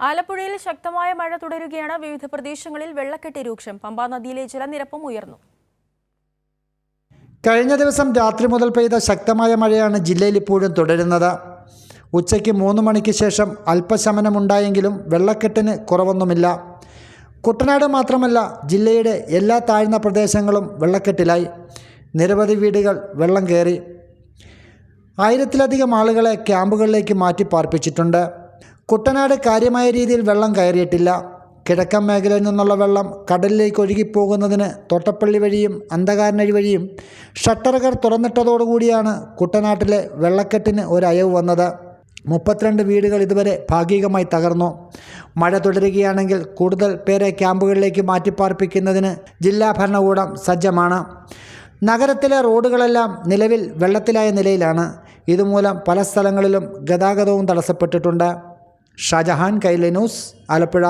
ആലപ്പുഴയിൽ ശക്തമായ മഴ തുടരുകയാണ്. വിവിധ പ്രദേശങ്ങളിൽ വെള്ളക്കെട്ട് രൂക്ഷം. പമ്പാ നദിയിലെ ജലനിരപ്പും ഉയർന്നു. കഴിഞ്ഞ ദിവസം രാത്രി മുതൽ പെയ്ത ശക്തമായ മഴയാണ് ജില്ലയിൽ ഇപ്പോഴും തുടരുന്നത്. ഉച്ചയ്ക്ക് 3 മണിക്ക് ശേഷം അല്പശമനമുണ്ടായെങ്കിലും വെള്ളക്കെട്ടിന് കുറവൊന്നുമില്ല. കുട്ടനാട് മാത്രമല്ല, ജില്ലയുടെ എല്ലാ താഴ്ന്ന പ്രദേശങ്ങളും വെള്ളക്കെട്ടിലായി. നിരവധി വീടുകൾ വെള്ളം കയറി. 1000-ലധികം ആളുകളെ ക്യാമ്പുകളിലേക്ക് മാറ്റി പാർപ്പിച്ചിട്ടുണ്ട്. കുട്ടനാട് കാര്യമായ രീതിയിൽ വെള്ളം കയറിയിട്ടില്ല. കിഴക്കൻ മേഖലയിൽ നിന്നുള്ള വെള്ളം കടലിലേക്ക് ഒഴുകിപ്പോകുന്നതിന് തോട്ടപ്പള്ളി വഴിയും അന്ധകാരനഴി വഴിയും ഷട്ടറുകൾ തുറന്നിട്ടതോടുകൂടിയാണ് കുട്ടനാട്ടിലെ വെള്ളക്കെട്ടിന് ഒരയവ് വന്നത്. 32 വീടുകൾ ഇതുവരെ ഭാഗികമായി തകർന്നു. മഴ തുടരുകയാണെങ്കിൽ കൂടുതൽ പേരെ ക്യാമ്പുകളിലേക്ക് മാറ്റിപ്പാർപ്പിക്കുന്നതിന് ജില്ലാ ഭരണകൂടം സജ്ജമാണ്. നഗരത്തിലെ റോഡുകളെല്ലാം നിലവിൽ വെള്ളത്തിലായ നിലയിലാണ്. ഇതുമൂലം പല സ്ഥലങ്ങളിലും ഗതാഗതവും തടസ്സപ്പെട്ടിട്ടുണ്ട്. ഷാജഹാൻ, കൈരളി ന്യൂസ്, ആലപ്പുഴ.